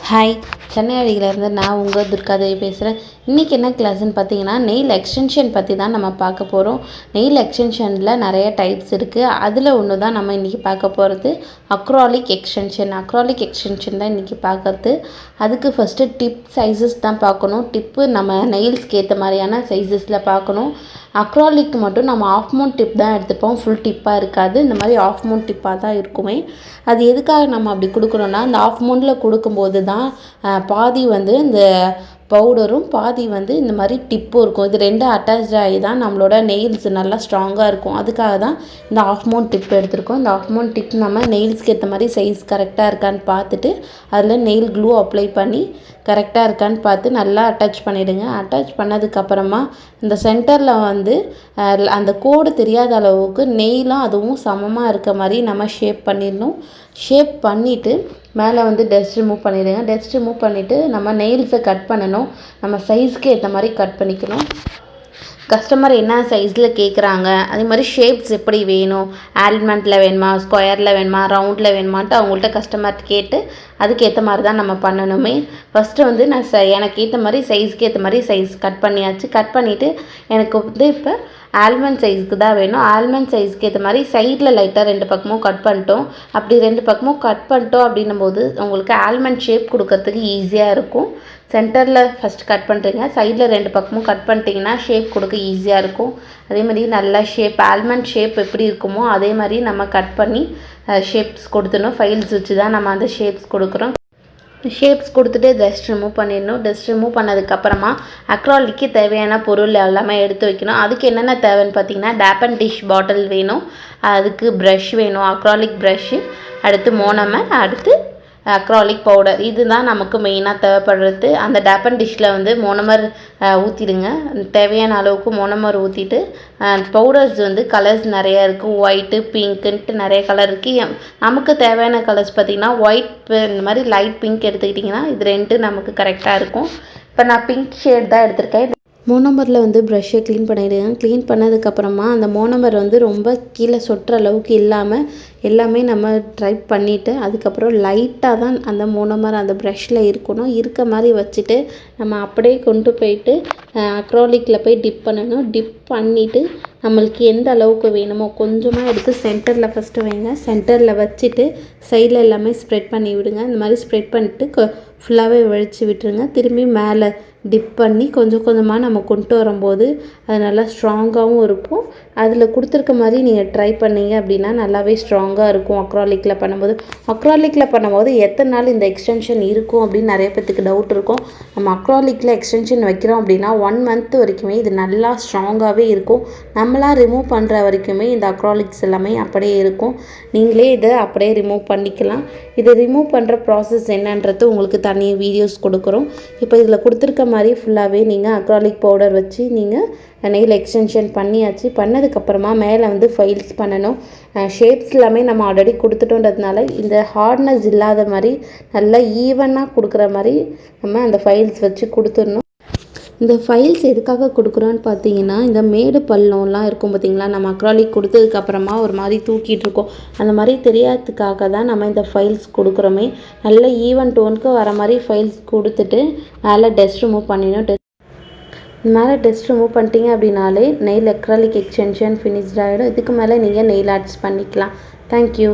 Hi, Chennai அழகிலேருந்து நான் உங்கள் துர்காதேவி பேசுகிறேன். இன்றைக்கி என்ன கிளாஸ்ன்னு பார்த்தீங்கன்னா, நெயில் எக்ஸ்டென்ஷன் பற்றி தான் நம்ம பார்க்க போகிறோம். நெயில் எக்ஸ்டென்ஷனில் நிறைய டைப்ஸ் இருக்குது. அதில் ஒன்று தான் நம்ம இன்றைக்கி பார்க்க போகிறது அக்ராலிக் எக்ஸ்டென்ஷன். அக்ராலிக் எக்ஸ்டென்ஷன் தான் இன்றைக்கி பார்க்குறது. அதுக்கு ஃபஸ்ட்டு டிப் சைஸஸ் தான் பார்க்கணும். டிப்பு நம்ம நெயில்ஸ்க்கு ஏற்ற மாதிரியான சைஸஸில் பார்க்கணும். அக்ராலிக் மட்டும் நம்ம ஆஃப் மவுண்ட் டிப் தான் எடுத்துப்போம், ஃபுல் டிப்பாக இருக்காது. இந்த மாதிரி ஆஃப் மவுண்ட் டிப்பாக தான் இருக்குமே. அது எதுக்காக நம்ம அப்படி கொடுக்குறோன்னா, இந்த ஆஃப் மவுண்டில் கொடுக்கும்போது தான் பாதி வந்து இந்த பவுடரும் பாதி வந்து இந்த மாதிரி டிப்பும் இருக்கும். இது ரெண்டும் அட்டாச் ஆகி தான் நம்மளோட நெயில்ஸ் நல்லா ஸ்ட்ராங்காக இருக்கும். அதுக்காக தான் இந்த ஆஃப் மவுண்ட் டிப் எடுத்திருக்கோம். இந்த ஆஃப் மவுண்ட் டிப் நம்ம நெயில்ஸ்க்கு ஏற்ற மாதிரி சைஸ் கரெக்டாக இருக்கான்னு பார்த்துட்டு அதில் நெயில் க்ளூ அப்ளை பண்ணி கரெக்டாக இருக்கான்னு பார்த்து நல்லா அட்டாச் பண்ணிவிடுங்க. அட்டாச் பண்ணதுக்கப்புறமா இந்த சென்டரில் வந்து அந்த கோடு தெரியாத அளவுக்கு நெயிலும் அதுவும் சமமாக இருக்க மாதிரி நம்ம ஷேப் பண்ணிடணும். ஷேப் பண்ணிவிட்டு மேலே வந்து டஸ்ட் ரிமூவ் பண்ணிவிடுங்க. டஸ்ட் ரிமூவ் பண்ணிவிட்டு நம்ம நெயில்ஸை கட் பண்ணணும். நம்ம சைஸ்க்கு ஏற்ற மாதிரி கட் பண்ணிக்கணும். கஸ்டமர் என்ன சைஸில் கேட்குறாங்க, அதே மாதிரி ஷேப்ஸ் எப்படி வேணும், ஆல்மண்டில் வேணுமா, ஸ்கொயரில் வேணுமா, ரவுண்டில் வேணுமான்ட்டு அவங்கள்ட்ட கஸ்டமர்கிட்ட கேட்டு அதுக்கேற்ற மாதிரி தான் நம்ம பண்ணணுமே. ஃபஸ்ட்டு வந்து நான் எனக்கு ஏற்ற மாதிரி சைஸ்க்கு ஏற்ற மாதிரி சைஸ் கட் பண்ணியாச்சு. கட் பண்ணிவிட்டு எனக்கு வந்து இப்போ ஆல்மண்ட் சைஸ்க்கு தான் வேணும். ஆல்மண்ட் சைஸ்க்கு ஏற்ற மாதிரி சைடில் லைட்டாக 2 பக்கமும் கட் பண்ணிட்டோம். அப்படி 2 பக்கமும் கட் பண்ணிட்டோம் அப்படின்னும் போது உங்களுக்கு ஆல்மண்ட் ஷேப் கொடுக்கறதுக்கு ஈஸியாக இருக்கும். சென்டரில் ஃபஸ்ட்டு கட் பண்ணுறீங்க, சைடில் 2 பக்கமும் கட் பண்ணிட்டீங்கன்னா ஷேப் கொடுக்க ஈஸியாக இருக்கும். அதே மாதிரி நல்லா ஷேப் ஆல்மண்ட் ஷேப் எப்படி இருக்குமோ அதே மாதிரி நம்ம கட் பண்ணி ஷேப்ஸ் கொடுத்துடணும். ஃபைல்ஸ் வச்சு தான் நம்ம அந்த ஷேப்ஸ் கொடுக்குறோம். ஷேப்ஸ் கொடுத்துட்டு டஸ்ட் ரிமூவ் பண்ணிடணும். டஸ்ட் ரிமூவ் பண்ணதுக்கப்புறமா அக்ராலிக்கு தேவையான பொருள் எல்லாமே எடுத்து வைக்கணும். அதுக்கு என்னென்ன தேவைன்னு பார்த்தீங்கன்னா, டேப் அண்ட் டிஷ் பாட்டில் வேணும், அதுக்கு ப்ரஷ் வேணும், அக்ராலிக் ப்ரஷ்ஷு, அடுத்து மோனோமர், அடுத்து அக்ராலிக் பவுடர். இதுதான் நமக்கு மெயினாக தேவைப்படுறது. அந்த டேப் அண்ட் டிஷ்ஷில் வந்து மோனோமர் ஊற்றிடுங்க. தேவையான அளவுக்கு மோனோமர் ஊற்றிட்டு பவுடர்ஸ் வந்து கலர்ஸ் நிறையா இருக்குது, ஒயிட்டு பிங்க்குன்ட்டு நிறைய கலர் இருக்குது. நமக்கு தேவையான கலர்ஸ் பார்த்திங்கன்னா ஒயிட், இந்த மாதிரி லைட் பிங்க் எடுத்துக்கிட்டிங்கன்னா இது 2 நமக்கு கரெக்டாக இருக்கும். இப்போ நான் பிங்க் ஷேட் தான் எடுத்திருக்கேன். மோனோமரில் வந்து ப்ரஷ்ஷை க்ளீன் பண்ணிவிடுங்க. க்ளீன் பண்ணதுக்கப்புறமா அந்த மோனோமர் வந்து ரொம்ப கீழே சொட்டுற அளவுக்கு இல்லாமல் எல்லாமே நம்ம ட்ரை பண்ணிவிட்டு அதுக்கப்புறம் லைட்டாக தான் அந்த மோனோமர் அந்த ப்ரஷ்ஷில் இருக்கணும். இருக்க மாதிரி வச்சுட்டு நம்ம அப்படியே கொண்டு போயிட்டு அக்ராலிக்கில் போய் டிப் பண்ணணும். டிப் பண்ணிவிட்டு நம்மளுக்கு எந்த அளவுக்கு வேணுமோ கொஞ்சமாக எடுத்து சென்டரில் ஃபஸ்ட்டு வைங்க. சென்டரில் வச்சுட்டு சைடில் எல்லாமே ஸ்ப்ரெட் பண்ணி விடுங்க. இந்த மாதிரி ஸ்ப்ரெட் பண்ணிவிட்டு ஃபுல்லாகவே வழித்து விட்டுருங்க. திரும்பி மேலே டிப் பண்ணி கொஞ்சம் கொஞ்சமாக நம்ம கொண்டு வரும்போது அது நல்லா ஸ்ட்ராங்காகவும் இருக்கும். அதில் கொடுத்துருக்க மாதிரி நீங்கள் ட்ரை பண்ணிங்க அப்படின்னா நல்லாவே ஸ்ட்ராங்காக இருக்கும். அக்ராலிக்கில் பண்ணும்போது எத்தனை நாள் இந்த எக்ஸ்டென்ஷன் இருக்கும் அப்படின்னு நிறைய பேத்துக்கு டவுட் இருக்கும். நம்ம அக்ராலிக்கில் எக்ஸ்டென்ஷன் வைக்கிறோம் அப்படின்னா 1 மந்த் வரைக்குமே இது நல்லா ஸ்ட்ராங்காகவே இருக்கும். நம்மளாக ரிமூவ் பண்ணுற வரைக்குமே இந்த அக்ராலிக்ஸ் எல்லாமே அப்படியே இருக்கும். நீங்களே இதை அப்படியே ரிமூவ் பண்ணிக்கலாம். இதை ரிமூவ் பண்ணுற ப்ராசஸ் என்னன்றது உங்களுக்கு தனி வீடியோஸ் கொடுக்குறோம். இப்போ இதில் கொடுத்துருக்க மாதிரி ஃபுல்லாகவே நீங்கள் அக்ராலிக் பவுடர் வச்சு நீங்கள் நெயில் எக்ஸ்டென்ஷன் பண்ணியாச்சு. பண்ணதுக்கப்புறமா மேலே வந்து ஃபைல்ஸ் பண்ணணும். ஷேப்ஸ் எல்லாமே நம்ம ஆல்ரெடி கொடுத்துட்டோன்றதுனால இந்த ஹார்ட்னஸ் இல்லாத மாதிரி நல்லா ஈவனாக கொடுக்குற மாதிரி நம்ம அந்த ஃபைல்ஸ் வச்சு கொடுத்துடணும். இந்த ஃபைல்ஸ் எதுக்காக கொடுக்குறோன்னு பார்த்தீங்கன்னா, இந்த மேடு பள்ளம்லாம் இருக்கும் பார்த்திங்களா, நம்ம அக்ராலிக் கொடுத்ததுக்கப்புறமா ஒரு மாதிரி தூக்கிட்டு இருக்கோம், அந்த மாதிரி தெரியாததுக்காக தான் நம்ம இந்த ஃபைல்ஸ் கொடுக்குறோமே. நல்ல ஈவன் டோனுக்கு வர மாதிரி ஃபைல்ஸ் கொடுத்துட்டு மேலே டஸ்ட் ரிமூவ் பண்ணிடணும். மேலே டஸ்ட் ரிமூவ் பண்ணிட்டீங்க அப்படின்னாலே நெயில் அக்ராலிக் எக்ஸ்டென்ஷன் ஃபினிஷ்ட் ஆகிடும். இதுக்கு மேலே நீங்கள் நெயில் ஆர்ட்ஸ் பண்ணிக்கலாம். தேங்க்யூ.